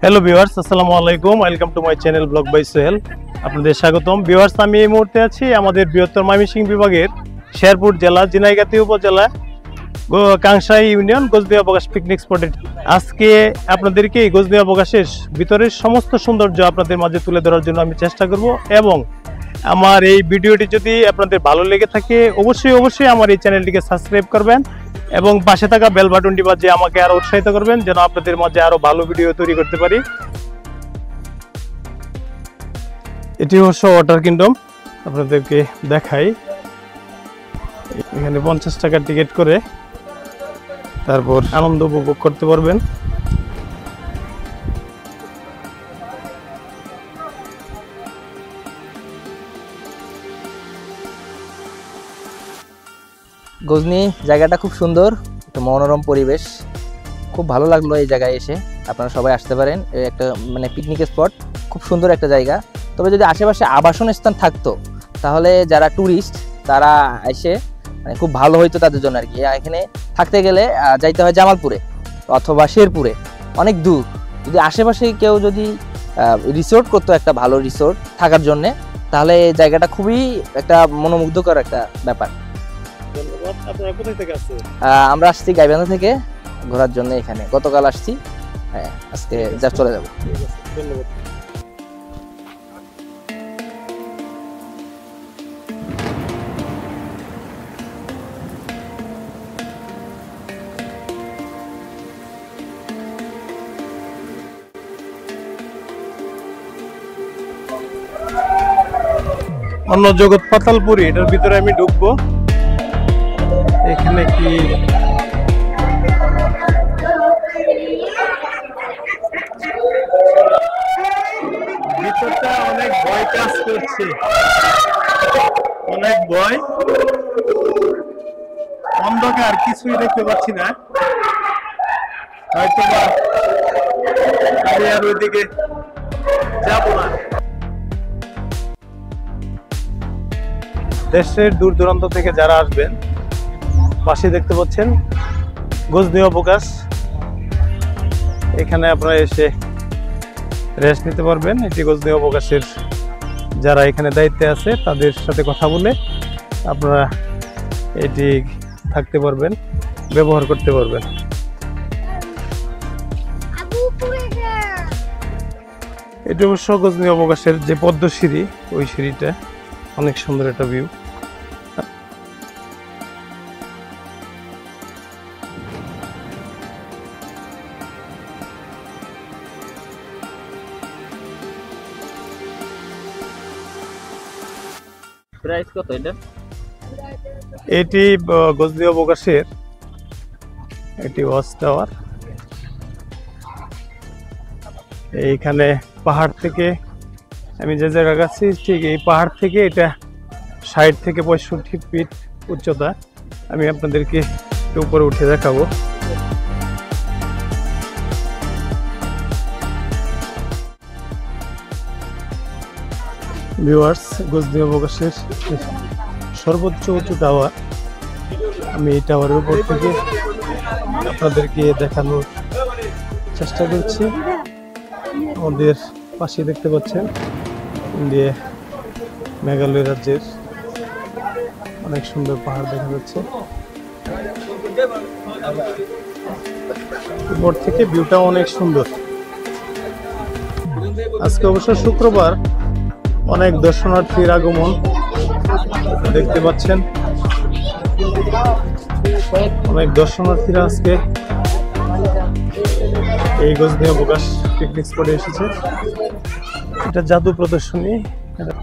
Hello viewers, আসসালামু আলাইকুম। Welcome to my channel blog by Sohel. আপনাদের স্বাগতম। ভিউয়ার্স, আমি এই মুহূর্তে আছি আমাদের বৃহত্তর ময়মনসিংহ বিভাগের শেরপুর জেলা ঝিনাইগাতি উপজেলা কাংসাই ইউনিয়ন গজদিয়া প্রকাশ পিকনিক স্পটে। আজকে আপনাদেরকে এই গজদিয়া প্রকাশের ভিতরের সমস্ত সৌন্দর্য আপনাদের মাঝে তুলে ধরার জন্য আমি চেষ্টা করব, এবং আমার এই ভিডিওটি যদি আপনাদের ভালো লেগে থাকে অবশ্যই আমার এই চ্যানেলটিকে সাবস্ক্রাইব করবেন এবং পাশে থাকা বেল বাটনটি বাজিয়ে আমাকে আরো উৎসাহিত করবেন যেন আপনাদের মাঝে আরো ভালো ভিডিও তৈরি করতে পারি। এটি হচ্ছে ওয়াটার কিংডম। আপনাদেরকে দেখাই, এখানে 50 টাকা টিকিট করে তারপর আনন্দ উপভোগ করতে পারবেন। গজনি জায়গাটা খুব সুন্দর, একটা মনোরম পরিবেশ, খুব ভালো লাগলো এই জায়গায় এসে। আপনারা সবাই আসতে পারেন, একটা পিকনিক স্পট, খুব সুন্দর একটা জায়গা। তবে যদি আশেপাশে আবাসন স্থান থাকতো তাহলে যারা ট্যুরিস্ট তারা এসে খুব ভালো হইতো তাদের জন্য আর কি। এখানে থাকতে গেলে যাইতে হয় জামালপুরে অথবা শেরপুরে, অনেক দূর। যদি আশেপাশে কেউ যদি রিসোর্ট করতো, একটা ভালো রিসোর্ট থাকার জন্যে, তাহলে এই জায়গাটা খুবই একটা মনোমুগ্ধকর একটা ব্যাপার। আমরা আসছি গাইবান্ধা থেকে ঘোরার জন্য, এখানে গতকাল আসছি, আজকে যা চলে যাবো। ধন্যবাদ। অন্য জগৎ পাতালপুরি, এটার ভিতরে আমি ঢুকবো। এখানে কি ভিতরটা অনেক ভয় কাজ করছে, অনেক ভয়, অন্ধকার, কিছুই দেখতে পাচ্ছি না। হয়তো বা আমি আর ওইদিকে যাবো না। দেশের দূর দূরান্ত থেকে যারা আসবেন, পাশে দেখতে পাচ্ছেন গজদিয়া প্রকাশ, এখানে আপনারা এসে রেস্ট নিতে পারবেন। এটি গজদিয়া প্রকাশের যারা এখানে দায়িত্বে আছে তাদের সাথে কথা বলে আপনারা এটি থাকতে পারবেন, ব্যবহার করতে পারবেন। এটি অবশ্য গজদিয়া প্রকাশের যে পদ্ম সিঁড়ি, ওই সিঁড়িটা অনেক সুন্দর একটা ভিউ। প্রাইস কত এটা? এটি গজদিয়া প্রকাশের একটি ওয়াচ টাওয়ার। এইখানে পাহাড় থেকে আমি যে জায়গা আছি, ঠিক এই পাহাড় থেকে এটা 60 থেকে 65 ফিট উচ্চতা। আমি আপনাদেরকে একটু উপরে উঠে দেখাবো। ভিউয়ার্স, গজদিয়া প্রকাশের সর্বোচ্চ উঁচু টাওয়ার। আমি এই টাওয়ারের উপর থেকে আপনাদেরকে দেখানোর চেষ্টা করছি। আমাদের পাশে দেখতে পাচ্ছেন ইন্ডিয়া মেঘালয় রাজ্যের অনেক সুন্দর পাহাড় দেখা যাচ্ছে। উপর থেকে ভিউটা অনেক সুন্দর। আজকে অবশ্য শুক্রবার, অনেক দর্শনার্থীর আগমন দেখতে পাচ্ছেন। অনেক দর্শনার্থীরা আজকে এই গজদিয়া প্রকাশ পিকনিক স্পটে এসেছে। এটা জাদু প্রদর্শনী।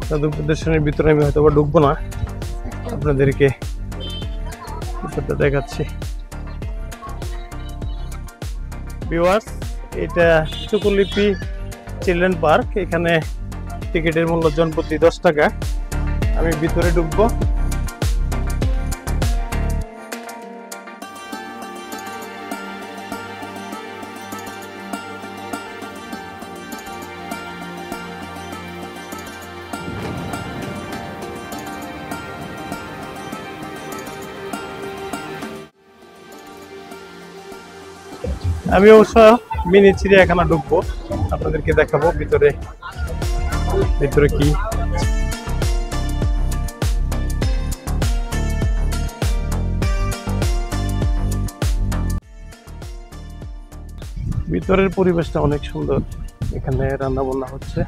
জাদু প্রদর্শনীর ভিতরে আমি হয়তো বা ঢুকবো না, আপনাদেরকে ভিতরটা দেখাচ্ছি। ভিউয়ার্স, এটা চকুলিপি চিলড্রেন পার্ক। এখানে টিকিটের মূল্য জনপ্রতি 10 টাকা। আমি ভিতরে ঢুকবো। আমি অবশ্য মিনি চিড়িয়াখানা ঢুকবো। আপনাদেরকে দেখাবো ভিতরে ভিতরে কি। ভিতরের পরিবেশটা অনেক সুন্দর, এখানে রান্না বান্না হচ্ছে।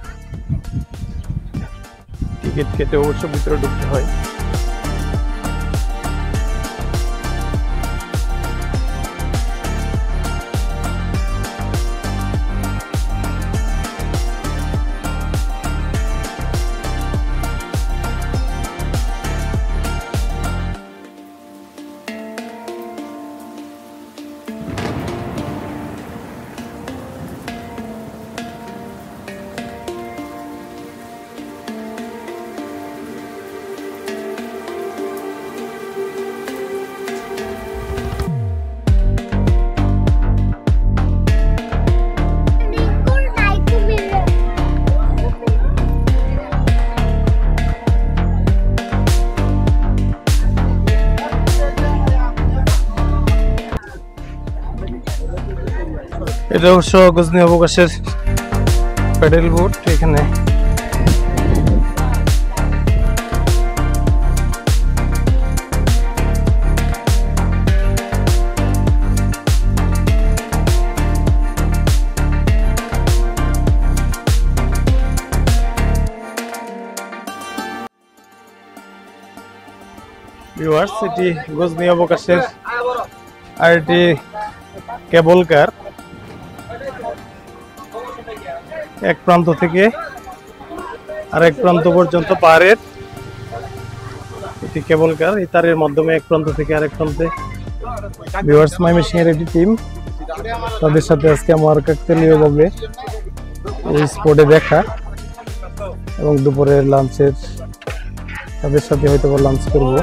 টিকিট কেটে অবশ্য ভিতরে ঢুকতে হয়। এটা অবশ্য গজনী অবকাশের প্যাডেল বোট। এখানে ভিউয়ার্স, এটি গজনী অবকাশের আরেকটি কেবল কার। এক প্রান্ত থেকে আরেক প্রান্ত পর্যন্ত পাহাড়ের এটি কেবল কার। এই তারের মাধ্যমে এক প্রান্ত থেকে আরেক প্রান্তে। ভিউয়ার্স, ময়মনসিংহ এর একটি টিম, তাদের সাথে আজকে আমার কাকতালীয় ভাবে এই স্পটে দেখা এবং দুপুরের লাঞ্চের তাদের সাথে হয়তো লাঞ্চ করব।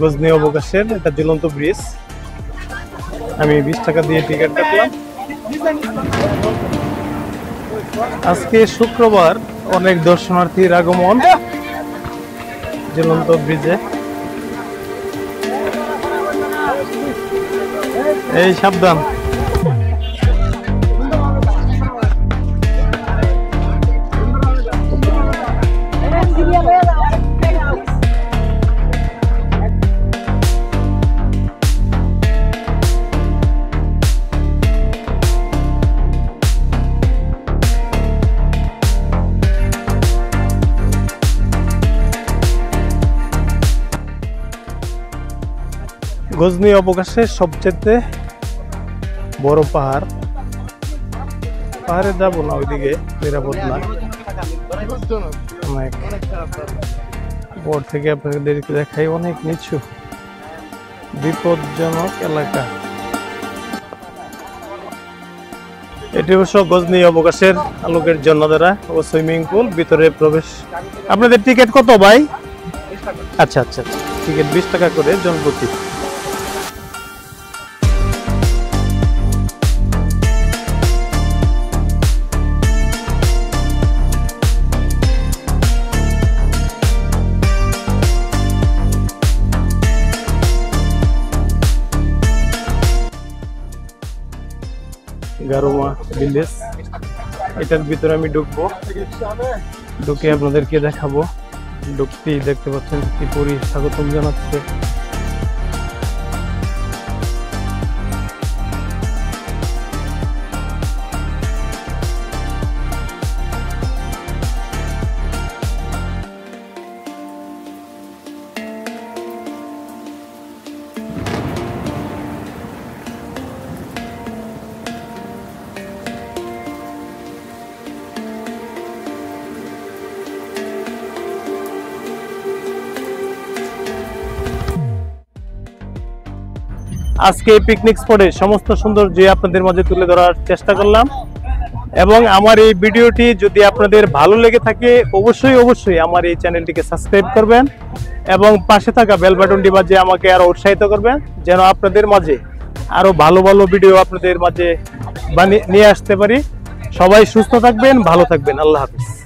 গজনী অবকাশের এটা ঝুলন্ত ব্রিজ। আমি 20 টাকা দিয়ে টিকিট কাটলাম। আজকে শুক্রবার, অনেক দর্শনার্থীর আগমন ঝুলন্ত ব্রিজে। এই সাবধান। গজনী অবকাশের সবচেয়ে বড় পাহাড়। পাহাড়ে যাবো না, ওইদিকে নিরাপদ না। অনেক বড় থেকে আপনাদেরকে দেখাই, অনেক নিচু, বিপজ্জনক এলাকা। এটি অবশ্য গজনী অবকাশের আলোকের জন্য দ্বারা ও সুইমিং পুল। ভিতরে প্রবেশ। আপনাদের টিকিট কত ভাই? আচ্ছা আচ্ছা, টিকিট 20 টাকা করে জনপ্রতি। গারোমা ভিলেজ, এটার ভিতরে আমি ঢুকবো। ঢুকে আপনাদেরকে দেখাবো। ঢুকতেই দেখতে পাচ্ছেন ত্রিপুরী স্বাগতম জানাচ্ছে। আজকে এই পিকনিক স্পটে সমস্ত সৌন্দর্য আপনাদের মাঝে তুলে ধরার চেষ্টা করলাম। এবং আমার এই ভিডিওটি যদি আপনাদের ভালো লেগে থাকে অবশ্যই আমার এই চ্যানেলটিকে সাবস্ক্রাইব করবেন এবং পাশে থাকা বেল বাটনটি বাজিয়ে আমাকে আরো উৎসাহিত করবেন, যেন আপনাদের মাঝে আরো ভালো ভালো ভিডিও আপনাদের মাঝে নিয়ে আসতে পারি। সবাই সুস্থ থাকবেন, ভালো থাকবেন। আল্লাহ হাফেজ।